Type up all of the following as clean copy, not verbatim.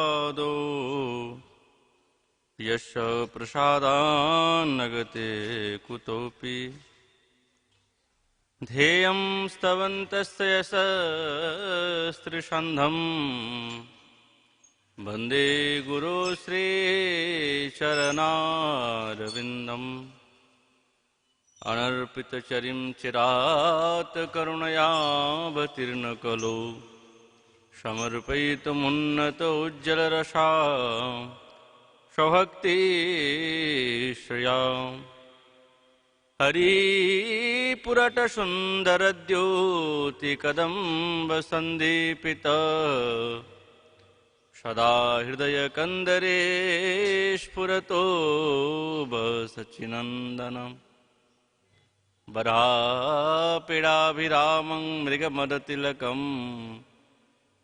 प्रसादो यस्य प्रसादान्नगते कुतोऽपि ध्येयं स्तवन्तस्य यशस्त्रिसन्धम् वन्दे गुरुश्रीचरणारविन्दम् अनर्पितचरिं चिरात् करुणयावतीर्णकलो समर्पयितुमुन्नत उज्ज्वलरसा स्वभक्तिश्रया हरिपुरटसुन्दरद्योतिकदम्बसन्दीपित सदा हृदयकन्दरे स्फुरतो बसचिनन्दनम् वरापीडाभिरामं मृगमदतिलकं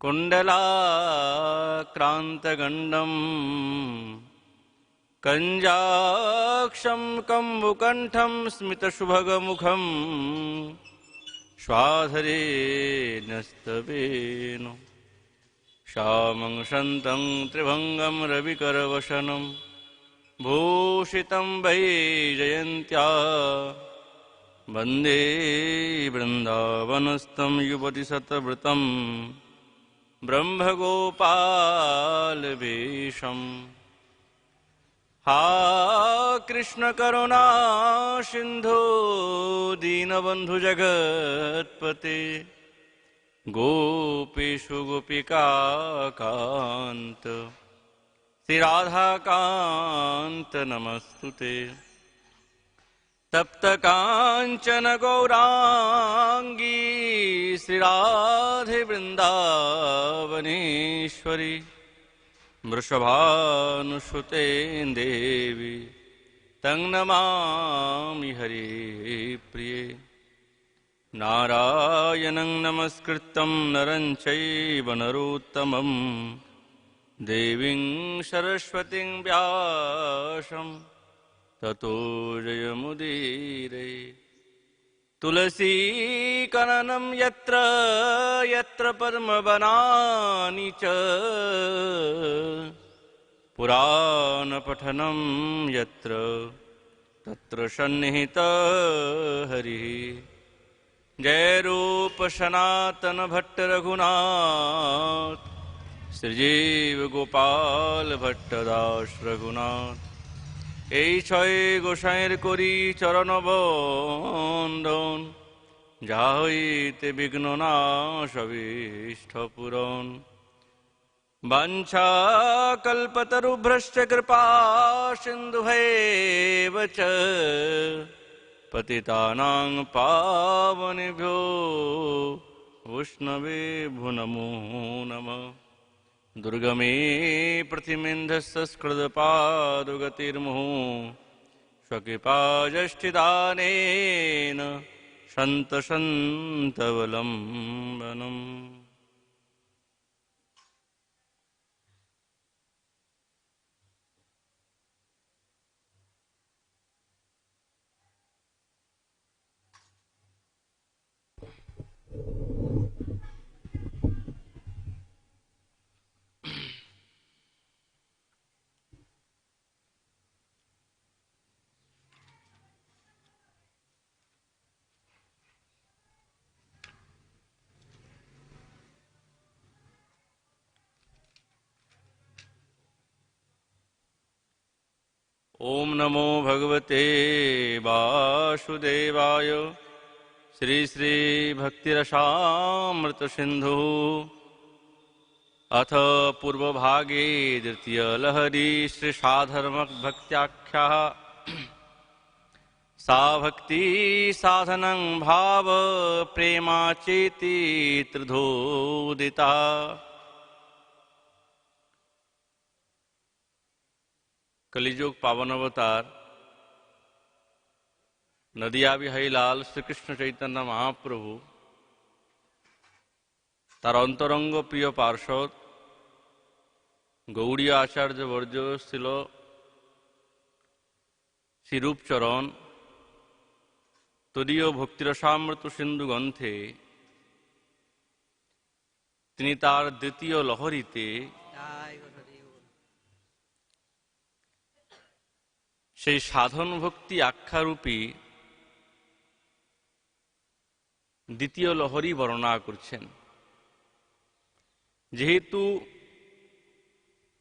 कुण्डलाक्रान्तगण्डम् कञ्जाक्षं कम्बुकण्ठं स्मितसुभगमुखं स्वाधरे न्यस्तवेन श्यामं शन्तं त्रिभङ्गं रविकरवसनं भूषितं वैजयन्त्या वन्दे वृन्दावनस्थं युवतिशतव्रतं ब्रह्मगोपालवेशम् हा कृष्ण करुणा सिंधु दीनबंधु जगत्पते गोपीषु गोपिका कांत श्री राधा कांत नमस्तुते तप्त कांचन गौरांगी श्री राधे वृंदावनेश्वरी वृषभानुसुते देवी तं नमामि हरिप्रिये नारायणं नमस्कृतं नरं चैव नरोत्तमं देवीं सरस्वतीं व्यासं ततो जयमुदीरये तुलसी कननं यत्र यत्र पद्मवनानि च पुराणपठनं यत्र तत्र सन्निहितः हरिः जय रूप सनातन भट्ट रघुनाथ श्रीजीव गोपाल भट्टदास रघुनाथ এই ছয় গোসাইয়ের করি চরণ বন্দন যা হইতে বিঘ্ন নাশ অভীষ্ট পূরণ বাঞ্ছা কল্পতরুভ্রশ্চ কৃপা সিন্ধুভৈব চ পতিতানাং পাবনেভ্यो वैष्णवेभ्यो नमो नमः दुर्गमे प्रतिमिन्धस्सस्कृतपादुगतिर्मुहुः स्वकृपाजष्टिदानेन सन्तवलम्बनम् ओम नमो भगवते वासुदेवाय श्री श्री भक्तिरसामृत सिंधु अथ पूर्वभागे द्वितीय लहरी श्री साधर्म भक्त्याख्या सा भक्ति साधनं भाव प्रेमा चेति त्रिधोदिता कलिजुग पावन अवतार नदिया बिहारी लाल श्री कृष्ण चैतन्य महाप्रभु तार अंतरंग प्रिय पार्षद गौड़ीय आचार्य वर्ज ছিল শ্রীরূপচরণ তদীয় ভক্তিরসামৃত সিন্ধু গ্রন্থে তিনি তার দ্বিতীয় লহরীতে সেই সাধন ভক্তি আখ্যারূপী দ্বিতীয় লহরী বর্ণনা করছেন। যেহেতু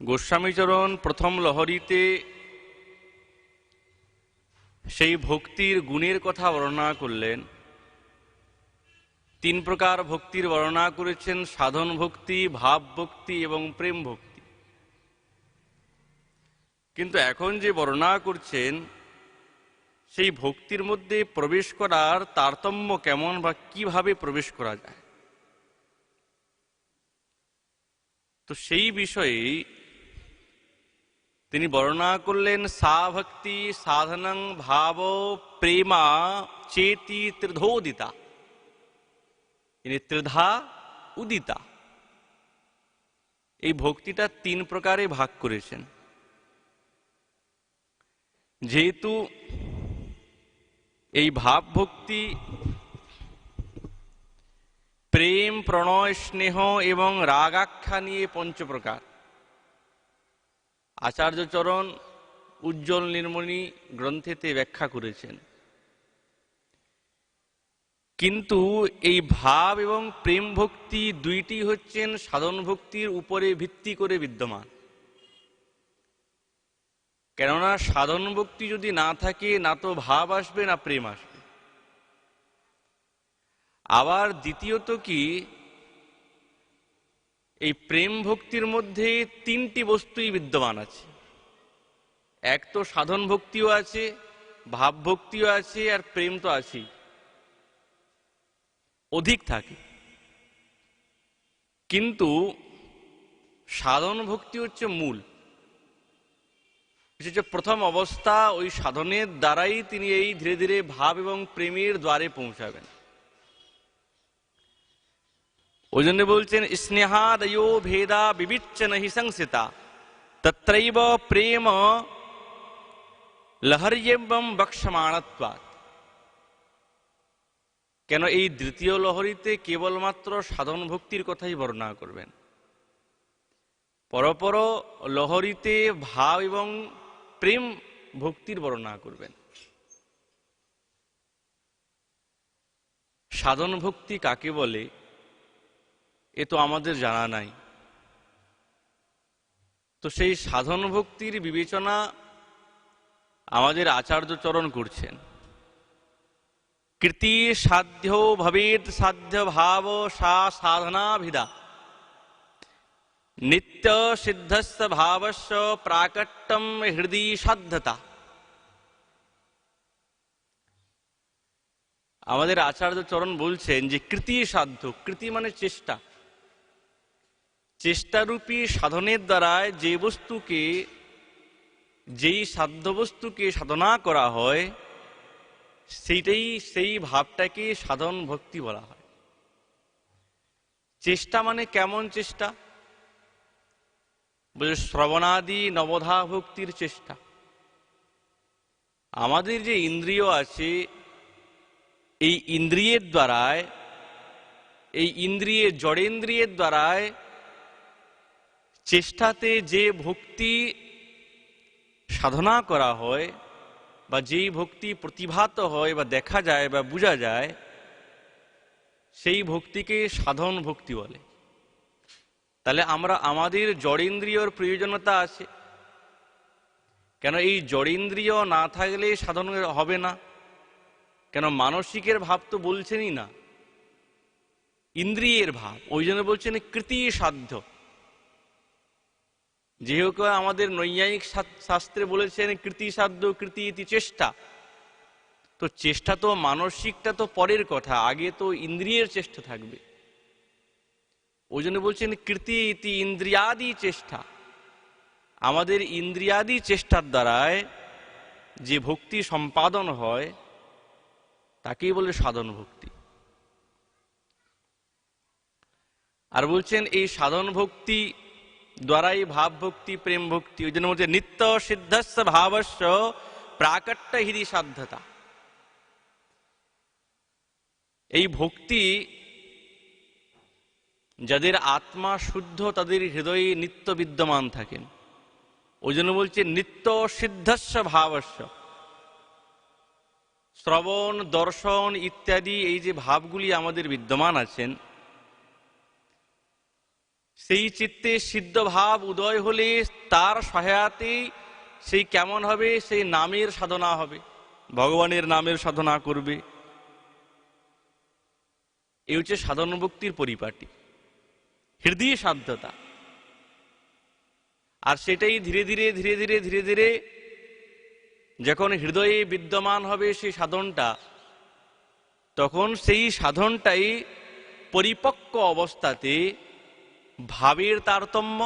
গোস্বামীচরণ প্রথম লহরীতে সেই ভক্তির গুণের কথা বর্ণনা করলেন, তিন প্রকার ভক্তির বর্ণনা করেছেন: সাধন ভক্তি, ভাব ভক্তি এবং প্রেম ভক্তি। কিন্তু এখন যে বর্ণনা করছেন সেই ভক্তির মধ্যে প্রবেশ করার তারতম্য কেমন বা কিভাবে প্রবেশ করা যায়, তো সেই বিষয়ে তিনি বর্ণনা করলেন সা ভক্তি সাধনং ভাব প্রেমা চেতি ত্রিধোদিতা, ত্রিধা উদিতা। এই ভক্তিটা তিন প্রকারে ভাগ করেছেন। যেহেতু এই ভাব ভক্তি প্রেম, প্রণয়, স্নেহ এবং রাগাখ্যা নিয়ে পঞ্চপ্রকার, আচার্যচরণ উজ্জ্বল নির্মণি গ্রন্থেতে ব্যাখ্যা করেছেন। কিন্তু এই ভাব এবং প্রেম ভক্তি দুইটি হচ্ছেন সাধন ভক্তির উপরে ভিত্তি করে বিদ্যমান। কেননা সাধন ভক্তি যদি না থাকে, না তো ভাব আসবে না প্রেম আসবে। আবার দ্বিতীয়ত কি, এই প্রেম ভক্তির মধ্যে তিনটি বস্তুই বিদ্যমান আছে। এক তো সাধন ভক্তিও আছে, ভাব ভক্তিও আছে, আর প্রেম তো আছেই, অধিক থাকে। কিন্তু সাধন ভক্তি হচ্ছে মূল, হচ্ছে প্রথম অবস্থা। ওই সাধনের দ্বারাই তিনি এই ধীরে ধীরে ভাব এবং প্রেমের দ্বারে পৌঁছাবেন। ওই জন্য বলছেন স্নেহাদয়ো ভেদা বিবিচ্য নহি সংসিতা তত্রৈব প্রেম লহর্যেবং বক্ষ্যমাণত্বাৎ। কেন এই দ্বিতীয় লহরীতে কেবলমাত্র সাধন ভক্তির কথাই বর্ণনা করবেন, পরপর লহরীতে ভাব এবং প্রেম ভক্তির বর্ণনা করবেন। সাধন ভক্তি কাকে বলে এ তো আমাদের জানা নাই। তো সেই সাধন ভক্তির বিবেচনা আমাদের আচার্যচরণ করছেন। কৃতি সাধ্য ভবেদ সাধ্য ভাব সা সাধনাভিধা নিত্য সিদ্ধস্য ভাবস্য প্রাকট্যম হৃদয় সাধ্যতা। আমাদের আচার্যচরণ বলছেন যে কৃতি সাধ্য, কৃতি মানে চেষ্টা, চেষ্টারূপী সাধনের দ্বারায় যে বস্তুকে, যেই সাধ্য বস্তুকে সাধনা করা হয় সেইটাই, সেই ভাবটাকে সাধন ভক্তি বলা হয়। চেষ্টা মানে কেমন চেষ্টা? বলে শ্রবণাদি নবধা ভক্তির চেষ্টা। আমাদের যে ইন্দ্রিয় আছে, এই ইন্দ্রিয়ের দ্বারায়, এই ইন্দ্রিয়ের জড়েন্দ্রিয়ের দ্বারায় চেষ্টাতে যে ভক্তি সাধনা করা হয় বা যেই ভক্তি প্রতিভাত হয় বা দেখা যায় বা বোঝা যায়, সেই ভক্তিকে সাধন ভক্তি বলে। তাহলে আমরা, আমাদের জড়েন্দ্রিয়র প্রয়োজনীয়তা আছে। কেন এই জড়েন্দ্রিয় না থাকলে সাধন হবে না। কেন মানসিকের ভাব তো বলছেনই না, ইন্দ্রিয়ের ভাব। ওই জন্য বলছেন কৃতি সাধ্য। যেহেতু আমাদের নৈয়ায়িক শাস্ত্রে বলেছেন কৃতি সাধ্য, কৃতি ইতি চেষ্টা। তো চেষ্টা তো, মানসিকটা তো পরের কথা, আগে তো ইন্দ্রিয়ের চেষ্টা থাকবে। ওই জন্য বলছেন কৃতি ইতি ইন্দ্রিয়াদি চেষ্টা। আমাদের ইন্দ্রিয়াদি চেষ্টার দ্বারায় যে ভক্তি সম্পাদন হয় তাকেই বলে সাধন ভক্তি। আর বলছেন এই সাধন ভক্তি দ্বারাই ভাব ভক্তি, প্রেম ভক্তি। ওই জন্য বলছে নিত্য সিদ্ধস্য ভাবস্য প্রাকট্য হৃদয় সাধ্যতা। এই ভক্তি যাদের আত্মা শুদ্ধ, তাদের হৃদয়ে নিত্য বিদ্যমান থাকেন। ওই জন্য বলছে নিত্য সিদ্ধস্য ভাবস্য। শ্রবণ, দর্শন ইত্যাদি এই যে ভাবগুলি আমাদের বিদ্যমান আছেন, সেই চিত্তে সিদ্ধ ভাব উদয় হলে তার সহায়তায় সেই কেমন হবে, সেই নামের সাধনা হবে, ভগবানের নামের সাধনা করবে। এই হচ্ছে সাধন ভক্তির পরিপাটি, হৃদয় সাধ্যতা। আর সেটাই ধীরে ধীরে ধীরে ধীরে ধীরে ধীরে যখন হৃদয়ে বিদ্যমান হবে সেই সাধনটা, তখন সেই সাধনটাই পরিপক্ক অবস্থাতে ভাবের তারতম্য,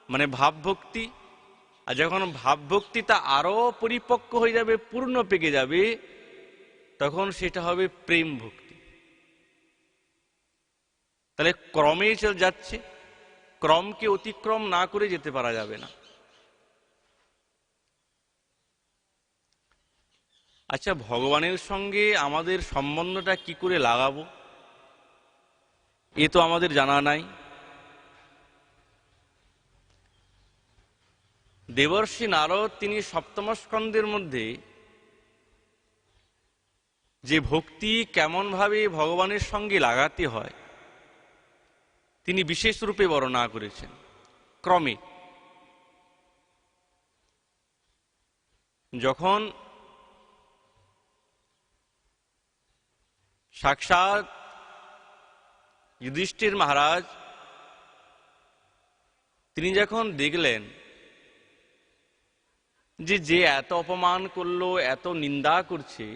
মানে ভাবভক্তি। আর যখন ভাবভক্তিটা আরো পরিপক্ক হয়ে যাবে, পূর্ণ পেকে যাবে, তখন সেটা হবে প্রেম ভক্তি। তাহলে ক্রমে চলে যাচ্ছে, ক্রমকে অতিক্রম না করে যেতে পারা যাবে না। আচ্ছা, ভগবানের সঙ্গে আমাদের সম্বন্ধটা কি করে লাগাবো, এ তো আমাদের জানা নাই। দেবর্ষি নারদ তিনি সপ্তম স্কন্ধের মধ্যে যে ভক্তি কেমন ভাবে ভগবানের সঙ্গে লাগাতে হয় তিনি বিশেষ রূপে বর্ণনা করেছেন। ক্রমে যখন সাক্ষাৎ যুধিষ্ঠির মহারাজ তিনি যখন দেখলেন যে যে এত অপমান করলো, এত নিন্দা করছে,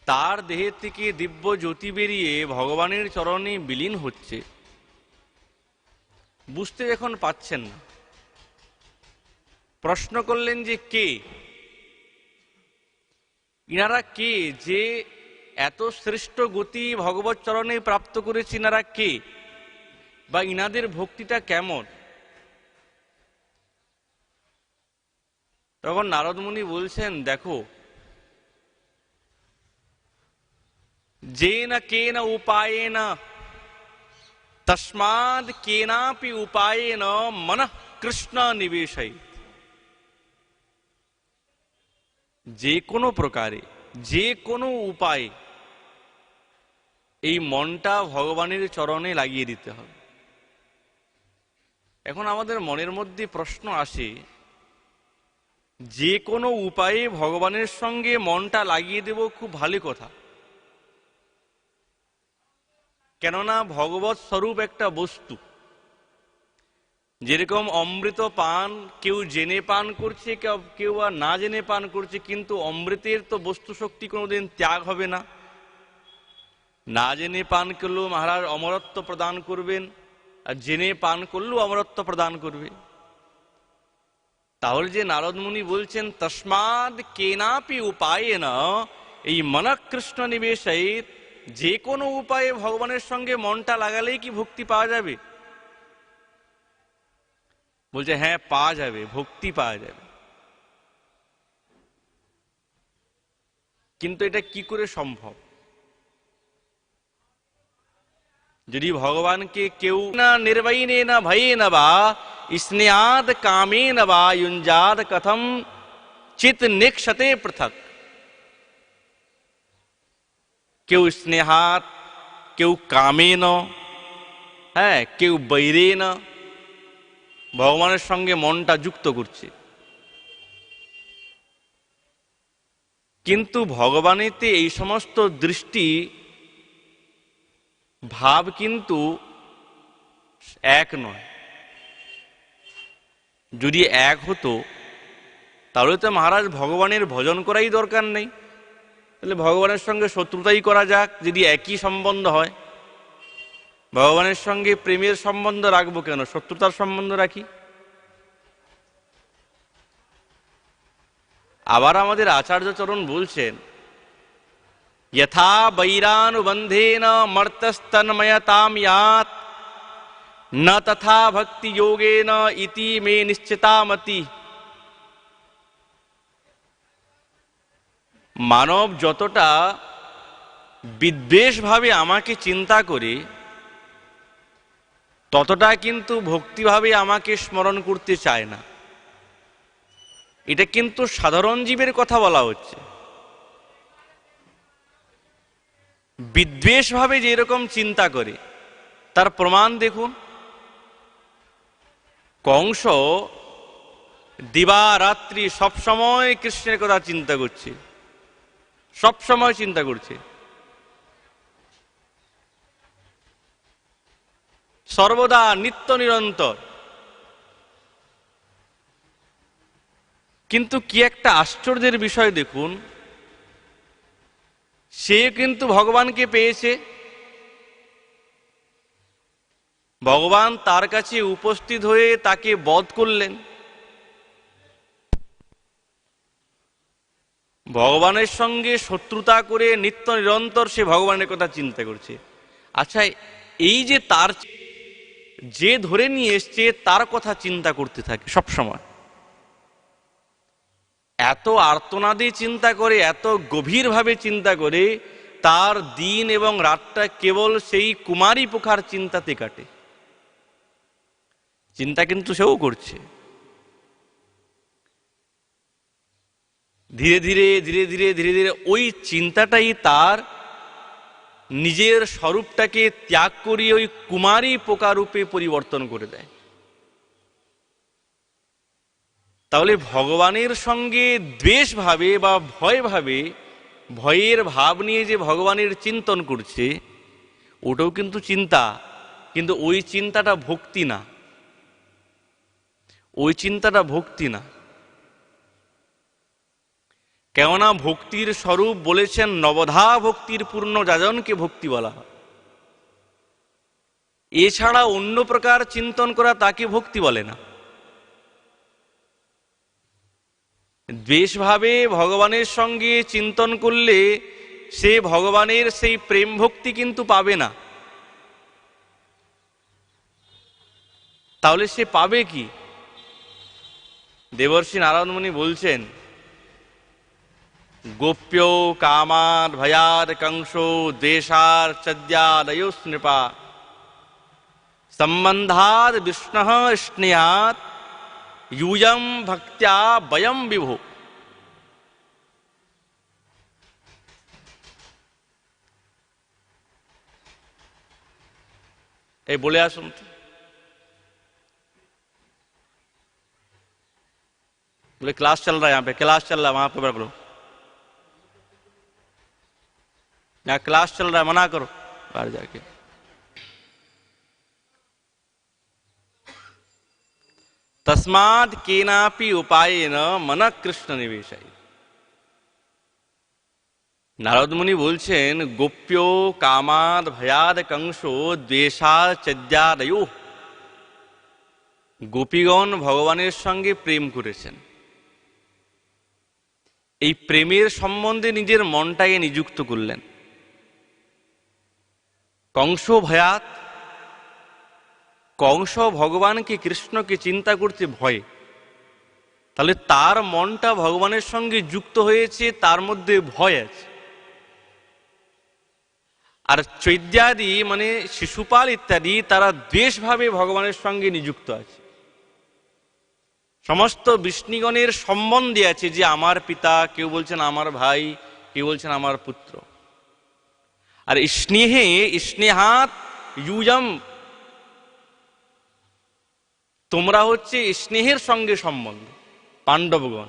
তার দেহে থেকে দিব্য জ্যোতি বেরিয়ে ভগবানের চরণে বিলীন হচ্ছে, বুঝতে যখন পাচ্ছেন না, প্রশ্ন করলেন যে কে ইনারা, কে যে এত শ্রেষ্ঠ গতি ভগবত চরণে প্রাপ্ত করেছে, ইনারা কে, বা ইনাদের ভক্তিটা কেমন? তখন নারদ মুনি বলছেন, দেখো, যেন কেন উপায়েন তস্মাদ কেনাপি উপায়েন মনঃ কৃষ্ণ নিবেশয়িত। যে কোনো প্রকারে, যে কোনো উপায়ে এই মনটা ভগবানের চরণে লাগিয়ে দিতে হবে। এখন আমাদের মনের মধ্যে প্রশ্ন আসে, যে কোনো উপায়ে ভগবানের সঙ্গে মনটা লাগিয়ে দেব, খুব ভালো কথা। কেননা ভগবৎ স্বরূপ একটা বস্তু, যেরকম অমৃত পান কেউ জেনে পান করছে, কেউ আর না জেনে পান করছে, কিন্তু অমৃতের তো বস্তু শক্তি কোনোদিন ত্যাগ হবে না। না জেনে পান করলেও মহারাজ অমরত্ব প্রদান করবেন, আর জেনে পান করলেও অমরত্ব প্রদান করবে। তাহলে যে নারদ মুনি বলছেন তস্মাদ কেনাপি উপায়েন, এই মনঃ কৃষ্ণ নিবেশয়িত, যে কোনো উপায়ে ভগবানের সঙ্গে মনটা লাগালেই কি ভক্তি পাওয়া যাবে? বলছে হ্যাঁ, পাওয়া যাবে, ভক্তি পাওয়া যাবে। কিন্তু এটা কি করে সম্ভব? যদি ভগবানকে কেউ না নির্বৈনে না ভয়ে না বা স্নেহাদ কামে না বা युञ्जाद কথম চিত নিক্ষতে পৃথক। কেউ স্নেহাত, কেউ কামেন, হ্যাঁ, কেউ বৈরেন ভগবানের সঙ্গে মনটা যুক্ত করছে, কিন্তু ভগবানেতে এই সমস্ত দৃষ্টি ভাব কিন্তু এক নয়। যদি এক হতো তাহলে তো মহারাজ ভগবানের ভজন করাই দরকার নেই, তাহলে ভগবানের সঙ্গে শত্রুতাই করা যাক। যদি একই সম্বন্ধ হয়, ভগবানের সঙ্গে প্রেমের সম্বন্ধ রাখবো কেন, শত্রুতার সম্বন্ধ রাখি? আবার আমাদের আচার্যচরণ বলছেন, যথা বৈরানুবন্ধেন মর্তস্তন্ময়তাম ইয়াত না তথা ভক্তি যোগেন ইতি মে নিশ্চিতামতি। মানব যতটা বিদ্বেষ ভাবে আমাকে চিন্তা করে, ততটা কিন্তু ভক্তিভাবে আমাকে স্মরণ করতে চায় না। এটা কিন্তু সাধারণ জীবের কথা বলা হচ্ছে। বিদ্বেষভাবে যেরকম চিন্তা করে তার প্রমাণ দেখুন। কংস দিবারাত্রি সবসময় কৃষ্ণের কথা চিন্তা করছে, সবসময় চিন্তা করছে, সর্বদা নিত্য নিরন্তর। কিন্তু কি একটা আশ্চর্যের বিষয় দেখুন, সে কিন্তু ভগবানকে পেয়েছে, ভগবান তার কাছে উপস্থিত হয়ে তাকে বধ করলেন। ভগবানের সঙ্গে শত্রুতা করে নিত্য নিরন্তর সে ভগবানের কথা চিন্তা করছে। আচ্ছা, এই যে তার যে ধরে নিয়ে এসছে তার কথা চিন্তা করতে থাকে সব সময়, এত আর্তনাদে চিন্তা করে, এত গভীরভাবে চিন্তা করে, তার দিন এবং রাতটা কেবল সেই কুমারী পোখার চিন্তাতে কাটে। চিন্তা কিন্তু সেও করছে। ধীরে ধীরে ধীরে ধীরে ধীরে ধীরে ওই চিন্তাটাই তার নিজের স্বরূপটাকে ত্যাগ করিয়ে ওই কুমারী পোকা রূপে পরিবর্তন করে দেয়। তাহলে ভগবানের সঙ্গে দ্বেষ ভাবে বা ভয় ভাবে, ভয়ের ভাব নিয়ে যে ভগবানের চিন্তন করছে, ওটাও কিন্তু চিন্তা, কিন্তু ওই চিন্তাটা ভক্তি না, ওই চিন্তাটা ভক্তি না। কেননা ভক্তির স্বরূপ বলেছেন নবধা ভক্তির পূর্ণ যাজনকে ভক্তি বলা হয়। এছাড়া অন্য প্রকার চিন্তন করা তাকে ভক্তি বলে না। দ্বেষভাবে ভগবানের সঙ্গে চিন্তন করলে সে ভগবানের সেই প্রেম ভক্তি কিন্তু পাবে না। তাহলে সে পাবে কি? দেবর্ষি নারদ মুনি বলছেন, গোপ্য কামাদ ভয়াদ কংসো দ্বেষার চদ্যাদয়ো নৃপা সম্বন্ধাদ বিষ্ণুঃ স্নেহাৎ यूयम भक्त्या वयम विभो। এই বলে আসুন তো। बोले क्लास चल रहा है, यहाँ पे क्लास चल रहा है, वहां पे बोलो यहाँ क्लास चल रहा है, मना करो बाहर जाके। तस्मात् केनापि उपायेन मन कृष्ण निवेशय। নারদ মুনি বলছেন, গোপ্য কামাদ ভয়াদ কংসো দ্বেষাদ চদ্যাদয়ো। গোপীগণ ভগবানের সঙ্গে প্রেম করেছেন, এই প্রেমের সম্বন্ধে নিজের মনটাকে নিযুক্ত করলেন। কংস ভয়াত, কংস ভগবানকে কৃষ্ণকে চিন্তা করতে ভয়, তাহলে তার মনটা ভগবানের সঙ্গে যুক্ত হয়েছে, তার মধ্যে ভয় আছে। আর চৈদ্যাদি মানে শিশুপাল ইত্যাদি তারা দ্বেষভাবে ভগবানের সঙ্গে নিযুক্ত আছে। সমস্ত বিষ্ণুগণের সম্বন্ধে আছে, যে আমার পিতা, কেউ বলছেন আমার ভাই, কেউ বলছেন আমার পুত্র। আর স্নেহে স্নেহাত ইউজম, তোমরা হচ্ছে স্নেহের সঙ্গে সম্বন্ধ। পাণ্ডবগণ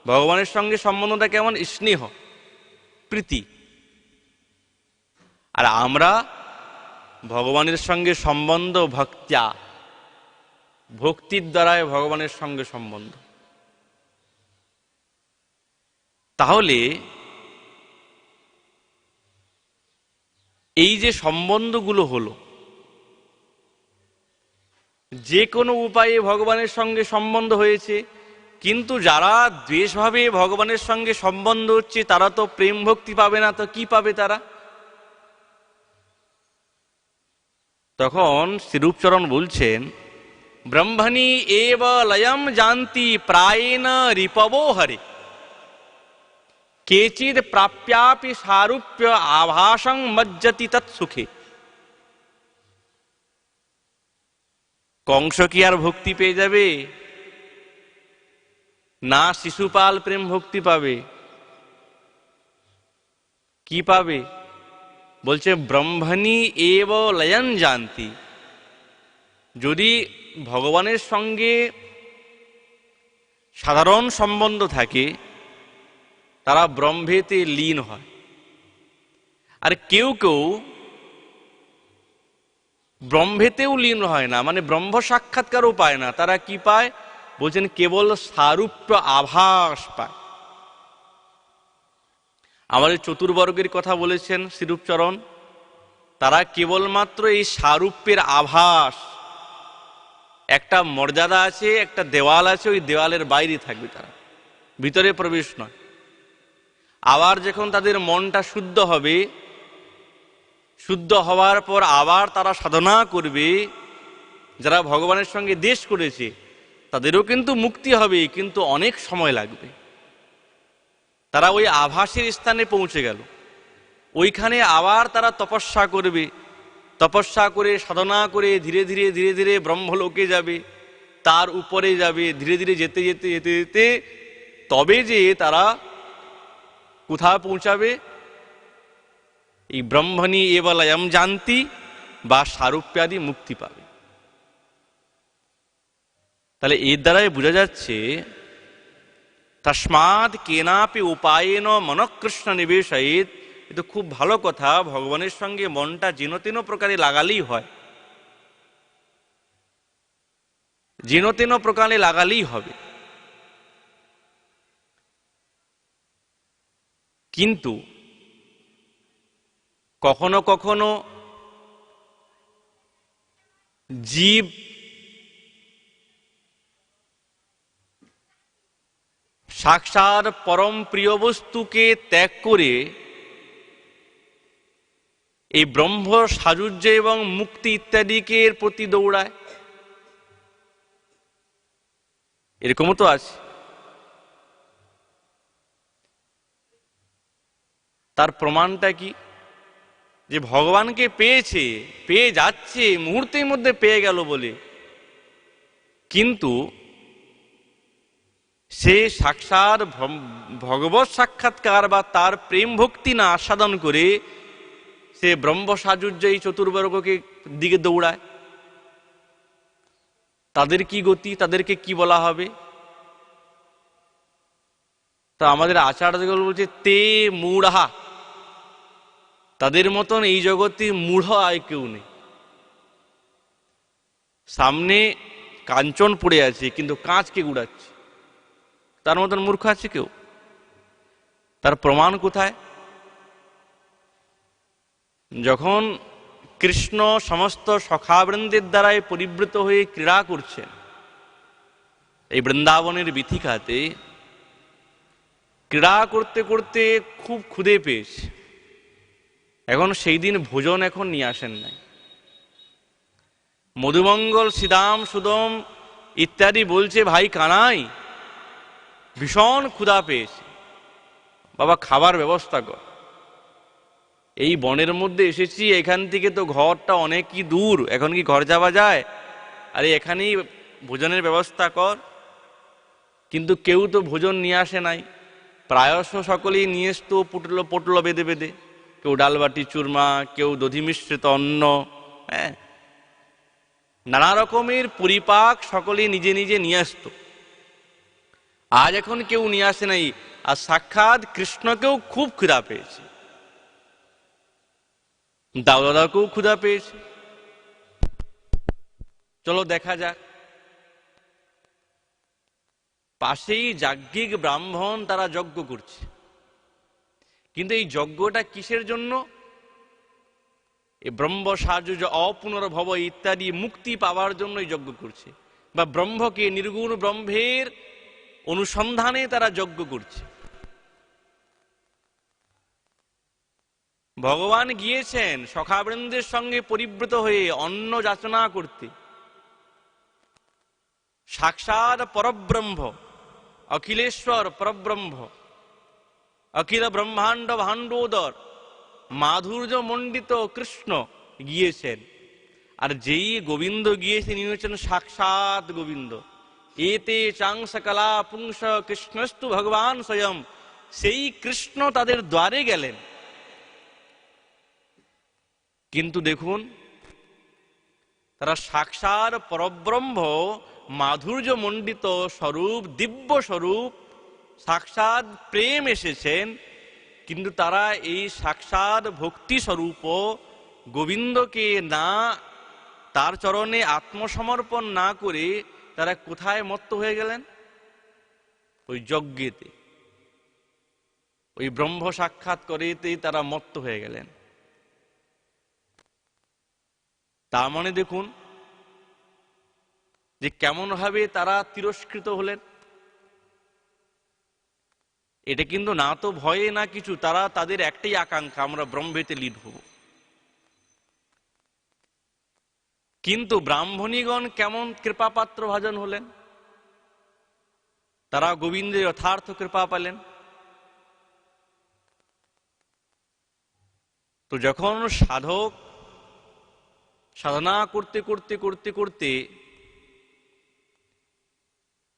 ভগবানের সঙ্গে সম্বন্ধটা কেমন? স্নেহ, প্রীতি। আর আমরা ভগবানের সঙ্গে সম্বন্ধ ভক্ত্যা, ভক্তির দ্বারায় ভগবানের সঙ্গে সম্বন্ধ। তাহলে এই যে সম্বন্ধগুলো হলো, যে কোনো উপায়ে ভগবানের সঙ্গে সম্বন্ধ হয়েছে, কিন্তু যারা দ্বেষভাবে ভগবানের সঙ্গে সম্বন্ধ হচ্ছে তারা তো প্রেম ভক্তি পাবে না, তো কি পাবে তারা? তখন শ্রীরূপচরণ বলছেন, ব্রহ্মণি এব লয়ম জানতি প্রায়েণ রিপবো হরে কেচিদ প্রাপ্যাপি সারূপ্য আভাসং মজ্জতি তৎসুখে। কংস কি আর ভক্তি পেয়ে যাবে? না, শিশুপাল প্রেম ভক্তি পাবে। কি পাবে? বলছে ব্রহ্মণী এব লয়ন জানতি। যদি ভগবানের সঙ্গে সাধারণ সম্বন্ধ থাকে, তারা ব্রহ্মেতে লীন হয়। আর কেউ কেউ ব্রহ্মেতেও লীন হয় না, মানে ব্রহ্ম সাক্ষাৎকারও পায় না। তারা কি পায়? বলছেন কেবল সারূপ্য আভাস পায়। আমাদের চতুর্বর্গের কথা বলেছেন শ্রীরূপচরণ, তারা কেবলমাত্র এই সারূপ্যের আভাস, একটা মর্যাদা আছে, একটা দেওয়াল আছে, ওই দেওয়ালের বাইরে থাকবে, তারা ভিতরে প্রবেশ নয়। আবার যখন তাদের মনটা শুদ্ধ হবে, শুদ্ধ হওয়ার পর আবার তারা সাধনা করবে, যারা ভগবানের সঙ্গে দেশ করেছে তাদেরও কিন্তু মুক্তি হবে, কিন্তু অনেক সময় লাগবে। তারা ওই আভাসের স্থানে পৌঁছে গেল, ওইখানে আবার তারা তপস্যা করবে, তপস্যা করে সাধনা করে ধীরে ধীরে ধীরে ধীরে ব্রহ্মলোকে যাবে, তার উপরে যাবে, ধীরে ধীরে যেতে যেতে যেতে যেতে তবে যে তারা কোথায় পৌঁছাবে? এই ব্রহ্মণী এব লয়ম জানতি বা সারূপ্যাদি মুক্তি পাবে। তাহলে এর দ্বারাই বোঝা যাচ্ছে তস্মাৎ কেনাপি উপায়েন মনঃকৃষ্ণ নিবেশয়েৎ। এ তো খুব ভালো কথা, ভগবানের সঙ্গে মনটা যেন তেন প্রকারে লাগালেই হয়, যেন তেন প্রকারে লাগালেই হবে। কিন্তু কখনো কখনো জীব সাক্ষাৎ পরম প্রিয় বস্তুকে ত্যাগ করে এই ব্রহ্ম সাযুজ্য এবং মুক্তি ইত্যাদিকে প্রতি দৌড়ায়। এরকমও তো আছে। তার প্রমাণটা কি? যে ভগবানকে পেয়েছে, পেয়ে যাচ্ছে, মুহূর্তের মধ্যে পেয়ে গেল বলে, কিন্তু সে সাক্ষাৎ ভগবত সাক্ষাৎকার বা তার প্রেম ভক্তি না আস্বাদন করে সে ব্রহ্ম সাযুজ্য এই চতুর্বর্গকে দিকে দৌড়ায়। তাদের কি গতি? তাদেরকে কি বলা হবে? তা আমাদের আচার্যগুলো বলছে তে মূঢ়া, তাদের মতন এই জগতে মূঢ় আর কেউ নেই। সামনে কাঞ্চন পড়ে আছে কিন্তু কাঁচকে গুড়াচ্ছে, তার মতন মূর্খ আছে কেউ? তার প্রমাণ কোথায়? যখন কৃষ্ণ সমস্ত সখাবৃন্দের দ্বারাই পরিবৃত হয়ে ক্রীড়া করছেন এই বৃন্দাবনের বীথিকাতে, ক্রীড়া করতে করতে খুব ক্ষুধে পেয়েছে। এখন সেই দিন ভোজন এখন নিয়ে আসেন নাই। মধুমঙ্গল শ্রীদাম সুদম ইত্যাদি বলছে, ভাই কানাই ভীষণ ক্ষুধা পেয়েছে, বাবা খাবার ব্যবস্থা কর। এই বনের মধ্যে এসেছি, এখান থেকে তো ঘরটা অনেকই দূর, এখন কি ঘর যাওয়া যায়? আরে এখানেই ভোজনের ব্যবস্থা কর। কিন্তু কেউ তো ভোজন নিয়ে আসে নাই। প্রায়শ সকলেই নিয়ে আসতো পুটলো পটলো বেঁধে বেঁধে, কেউ ডালবাটি চুরমা, কেউ দধি মিশ্রিত অন্ন, হ্যাঁ, নানা রকমের পরিপাক সকলেই নিজে নিজে নিয়ে আসত। আজ এখন কেউ নিয়ে আসে নাই, আর সাক্ষাৎ কৃষ্ণকেও খুব ক্ষুধা পেয়েছে, দাউদাকেও ক্ষুধা পেয়েছে। চলো দেখা যাক। পাশেই যাজ্ঞিক ব্রাহ্মণ, তারা যজ্ঞ করছে। কিন্তু এই যজ্ঞটা কিসের জন্য? এই ব্রহ্ম সাযুজ অপুনর্ভব ইত্যাদি মুক্তি পাওয়ার জন্যই যজ্ঞ করছে, বা ব্রহ্মকে, নির্গুণ ব্রহ্মের অনুসন্ধানে তারা যজ্ঞ করছে। ভগবান গিয়েছেন সখাবৃন্দের সঙ্গে পরিব্রত হয়ে অন্ন যাচনা করতে। সাক্ষাৎ পরব্রহ্ম, অখিলেশ্বর পরব্রহ্ম, অখিল ব্রহ্মাণ্ড ভাণ্ডোদর মাধুর্য মণ্ডিত কৃষ্ণ গিয়েছেন। আর যেই গোবিন্দ গিয়েছে তিনি হচ্ছেন সাক্ষাৎ গোবিন্দ। এতে চাংস কলা পুংস কৃষ্ণস্তু ভগবান স্বয়ং, সেই কৃষ্ণ তাদের দ্বারে গেলেন। কিন্তু দেখুন, তারা সাক্ষাৎ পরব্রহ্ম মাধুর্য মণ্ডিত স্বরূপ, দিব্য স্বরূপ, সাক্ষাৎ প্রেম এসেছেন, কিন্তু তারা এই সাক্ষাৎ ভক্তি স্বরূপ গোবিন্দকে না, তার চরণে আত্মসমর্পণ না করে তারা কোথায় মত্ত হয়ে গেলেন? ওই যজ্ঞেতে, ওই ব্রহ্ম সাক্ষাৎ করেতেই তারা মত্ত হয়ে গেলেন। তার মানে দেখুন যে কেমন ভাবে তারা তিরস্কৃত হলেন। এটা কিন্তু না তো ভয়ে না কিছু, তারা তাদের একটাই আকাঙ্ক্ষা, আমরা ব্রহ্মেতে লীন হব। কিন্তু ব্রাহ্মণীগণ কেমন কৃপাপাত্র ভাজন হলেন? তারা গোবিন্দের যথার্থ কৃপা পেলেন। তো যখন সাধক সাধনা করতে করতে করতে করতে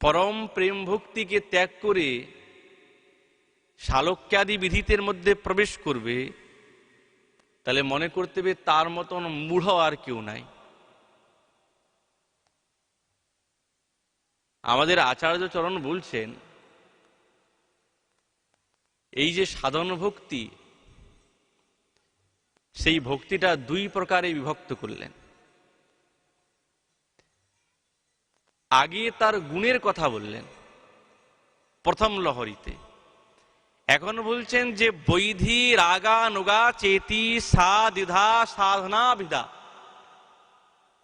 পরম প্রেম ভক্তিকে ত্যাগ করে শালক্যাদি বিধিতের মধ্যে প্রবেশ করবে, তাহলে মনে করতে হবে তার মতন মূঢ় আর কেউ নাই। আমাদের আচার্য চরণ বলছেন, এই যে সাধন ভক্তি, সেই ভক্তিটা দুই প্রকারে বিভক্ত করলেন। আগে তার গুণের কথা বললেন প্রথম লহরীতে, এখন বলছেন যে বৈধি রাগানুগা চেতি সা দ্বিধা সাধনা বিধা।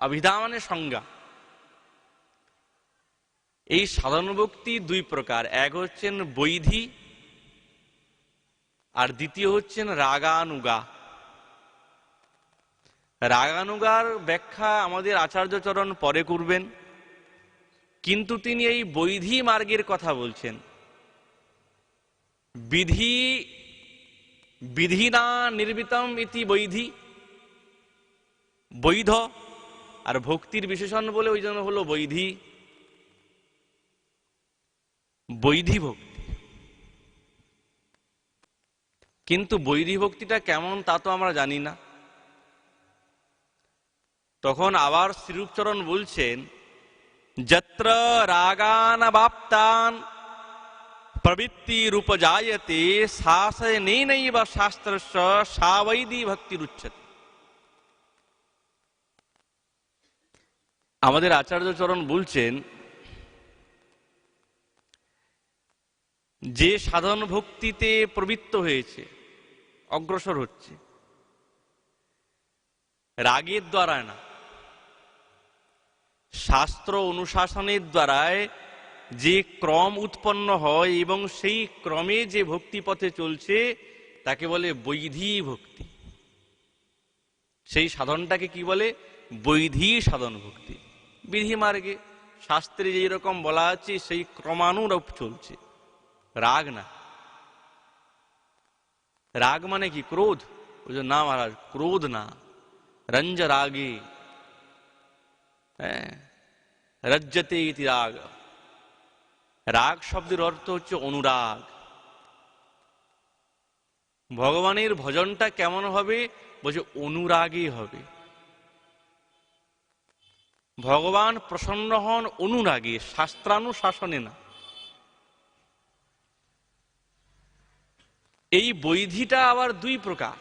অভিধা মানে সংজ্ঞা। এই সাধন ভক্তি দুই প্রকার, এক হচ্ছেন বৈধি আর দ্বিতীয় হচ্ছেন রাগানুগা। রাগানুগার ব্যাখ্যা আমাদের আচার্যচরণ পরে করবেন, কিন্তু তিনি এই বৈধি মার্গের কথা বলছেন। বিধি বিধিনা নির্মিতম ইতি বৈধি, বৈধ, আর ভক্তির বিশেষণ বলে ওই জন্য হলো বৈধি, বৈধি ভক্তি। কিন্তু বৈধি ভক্তিটা কেমন তা তো আমরা জানি না। তখন আবার শ্রীরূপচরণ বলছেন, যত্র রাগানবাপ্তান প্রবৃত্তি রূপজায়তে শাসনেনৈব শাস্ত্রস্য সা বৈধি ভক্তিরুচ্যতে। আমাদের আচার্য চরণ বলছেন, যে সাধন ভক্তিতে প্রবৃত্ত হয়েছে, অগ্রসর হচ্ছে, রাগের দ্বারা না, শাস্ত্র অনুশাসনের দ্বারায় যে ক্রম উৎপন্ন হয় এবং সেই ক্রমে যে ভক্তি পথে চলছে তাকে বলে বৈধি ভক্তি। সেই সাধনটাকে কি বলে? বৈধি সাধন ভক্তি। বিধি মার্গে শাস্ত্রে যেই রকম বলা আছে সেই ক্রমানুরূপ চলছে, রাগ না। রাগ মানে কি? ক্রোধ। ওই যে না মহারাজ, ক্রোধ না, রঞ্জ রাগে, রজ্জতে ইতি রাগ। রাগ শব্দের অর্থ হচ্ছে অনুরাগ। ভগবানের ভজনটা কেমন হবে? বলছে অনুরাগী হবে। ভগবান প্রসন্ন হন অনুরাগে, শাস্ত্রানুশাসনে না। এই বৈধিটা আবার দুই প্রকার,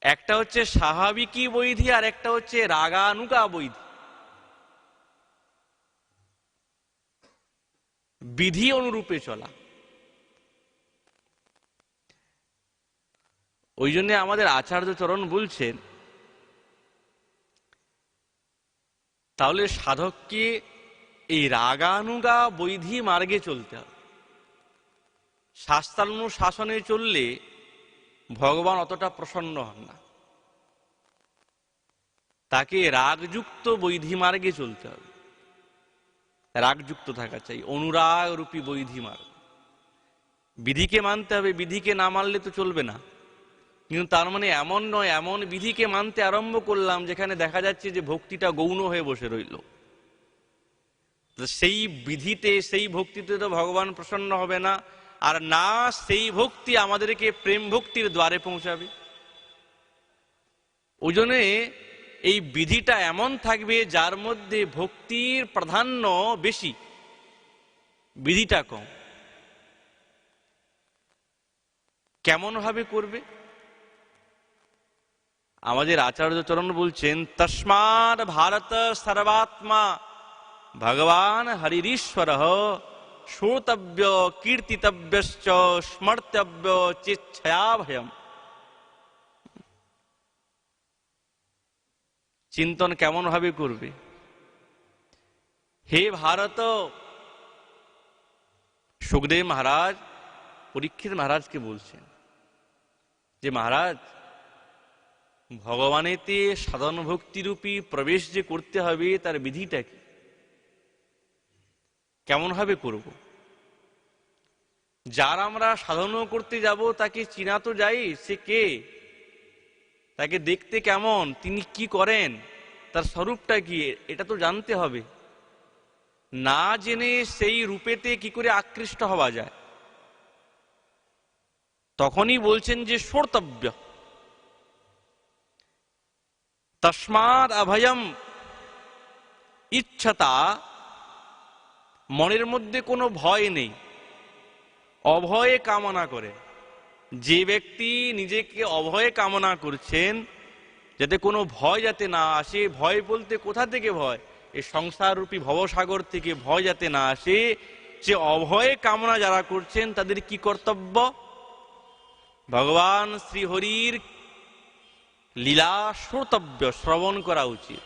একটা হচ্ছে স্বাভাবিকই বৈধি আর একটা হচ্ছে রাগানুগা বৈধি। বিধি অনুরূপে চলা। ওই জন্য আমাদের আচার্য চরণ বলছেন, তাহলে সাধককে এই রাগানুগা বৈধি মার্গে চলতে হবে। শাস্ত্রানুশাসনে চললে ভগবান অতটা প্রসন্ন হন না, তাকে রাগযুক্ত বৈধি মার্গে চলতে হবে। রাগযুক্ত থাকা চাই, অনুরাগ রূপী বৈধি মার্গ। বিধিকে মানতে হবে, বিধিকে না মানলে তো চলবে না। কিন্তু তার মানে এমন নয়, এমন বিধিকে মানতে আরম্ভ করলাম যেখানে দেখা যাচ্ছে যে ভক্তিটা গৌণ হয়ে বসে রইল। সেই বিধিতে, সেই ভক্তিতে তো ভগবান প্রসন্ন হবে না, আর না সেই ভক্তি আমাদেরকে প্রেম ভক্তির দ্বারে পৌঁছাবে। ওই জন্য এই বিধিটা এমন থাকবে যার মধ্যে ভক্তির প্রাধান্য বেশি, বিধিটা কম। কেমন ভাবে করবে? আমাদের আচার্যচরণ বলছেন, তস্মাৎ ভারত সর্বাত্মা ভগবান হরিরীশ্বর শ্রোতব্য কীর্তিতব্যশ্চ স্মর্তব্য চেচ্ছয়া ভয়ম। চিন্তন কেমন ভাবে করবে? হে ভারত, সুখদেব মহারাজ পরীক্ষিত মহারাজকে বলছেন যে মহারাজ, ভগবানেতে সাধন ভক্তিরূপী প্রবেশ যে করতে হবে তার বিধিটা কি, কেমন ভাবে করব? যার আমরা সাধনও করতে যাব তাকে চিনা তো যাই, সে কে, তাকে দেখতে কেমন, তিনি কি করেন, তার স্বরূপটা কি, এটা তো জানতে হবে। না জেনে সেই রূপেতে কি করে আকৃষ্ট হওয়া যায়? তখনই বলছেন যে শ্রোতব্য, তস্মাৎ অভয়ম ইচ্ছতা, মনের মধ্যে কোনো ভয় নেই, অভয়ে কামনা করে। যে ব্যক্তি নিজেকে অভয়ে কামনা করছেন, যাতে কোনো ভয় যাতে না আসে, ভয় বলতে কোথা থেকে ভয়? এই সংসার রূপী ভবসাগর থেকে ভয় যাতে না আসে, সে অভয়ে কামনা যারা করছেন তাদের কি কর্তব্য? ভগবান শ্রীহরির লীলা শ্রোতব্য, শ্রবণ করা উচিত।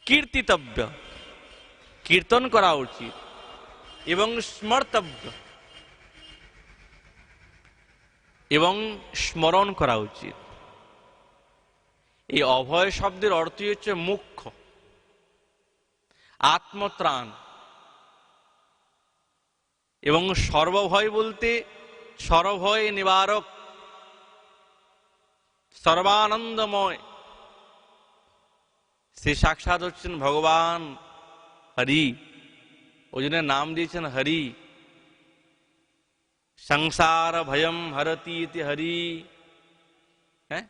কীর্তিতব্য, কীর্তন করা উচিত। এবং স্মর্তব্য, এবং স্মরণ করা উচিত। এই অভয় শব্দের অর্থই হচ্ছে মুখ্য, আত্মত্রাণ। এবং সর্বভয় বলতে সর্বভয় নিবারক, সর্বানন্দময়, সে সাক্ষাৎ হচ্ছেন ভগবান হরি। ওই জন্য নাম দিয়েছেন হরি। সংসার ভয়ম হরতি ইতি হরি। হ্যাঁ,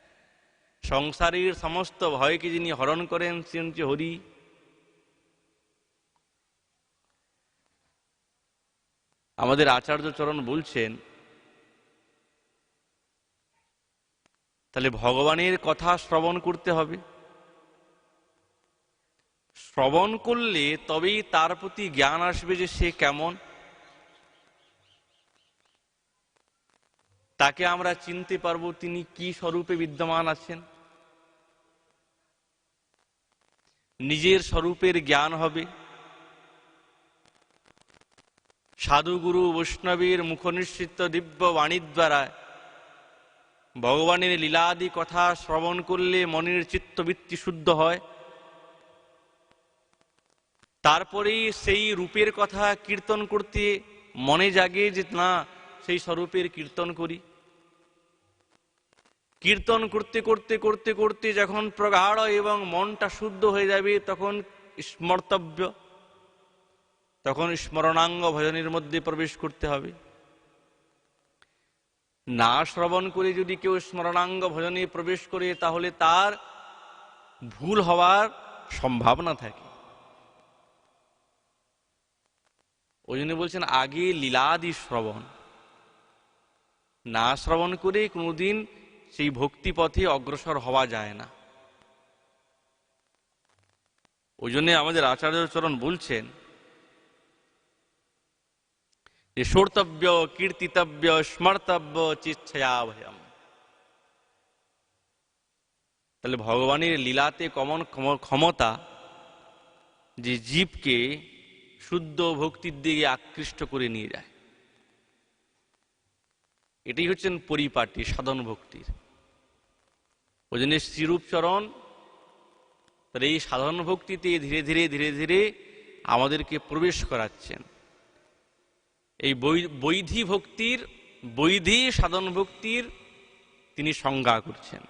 সংসারের সমস্ত ভয়কে যিনি হরণ করেন সে হচ্ছে হরি। আমাদের আচার্যচরণ বলছেন, তাহলে ভগবানের কথা শ্রবণ করতে হবে। শ্রবণ করলে তবেই তার প্রতি জ্ঞান আসবে যে সে কেমন, তাকে আমরা চিনতে পারবো তিনি কি স্বরূপে বিদ্যমান আছেন। নিজের স্বরূপের জ্ঞান হবে। সাধুগুরু বৈষ্ণবের মুখনিসৃত দিব্য বাণীর দ্বারা ভগবানের লীলাদি কথা শ্রবণ করলে মনের চিত্তবৃত্তি শুদ্ধ হয়। তারপরেই সেই রূপের কথা কীর্তন করতে মনে জাগে যে না, সেই স্বরূপের কীর্তন করি। কীর্তন করতে করতে করতে করতে যখন প্রগাঢ় এবং মনটা শুদ্ধ হয়ে যাবে তখন স্মর্তব্য, তখন স্মরণাঙ্গ ভজনের মধ্যে প্রবেশ করতে হবে। না শ্রবণ করে যদি কেউ স্মরণাঙ্গ ভজনে প্রবেশ করে তাহলে তার ভুল হওয়ার সম্ভাবনা থাকে। ওই জন্য বলছেন আগে লীলাদি শ্রবণ। না শ্রবণ করে কোনোদিন সেই ভক্তি পথে অগ্রসর হওয়া যায় না। ওই জন্য আমাদের আচার্যচরণ বলছেন যে শ্রোতব্য কীর্তিতব্য স্মর্তব্য চেচ্ছয়া ভয়ম। তাহলে ভগবানের লীলাতে কমন ক্ষমতা যে জীবকে শুদ্ধ ভক্তির দিকে আকৃষ্ট করে নিয়ে যায়। এটাই হচ্ছেন পরিপাটি সাধন ভক্তির। ওই জন্য শ্রীরূপচরণ তার এই সাধন ভক্তিতে ধীরে ধীরে ধীরে ধীরে আমাদেরকে প্রবেশ করাচ্ছেন। এই বৈধি ভক্তির, বৈধি সাধন ভক্তির তিনি সংজ্ঞা করছেন।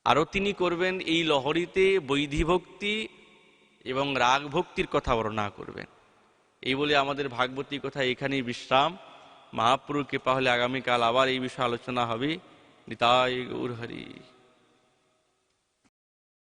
আরও তিনি করবেন এই লহরীতে বৈধি ভক্তি এবং রাগ ভক্তির কথা বর্ণনা করবেন। এই বলে আমাদের ভাগবতী কথা এখানেই বিশ্রাম। মহাপ্রভুর কৃপা হলে আগামীকাল আবার এই বিষয়ে আলোচনা হবে। নিতাই গৌর হরি।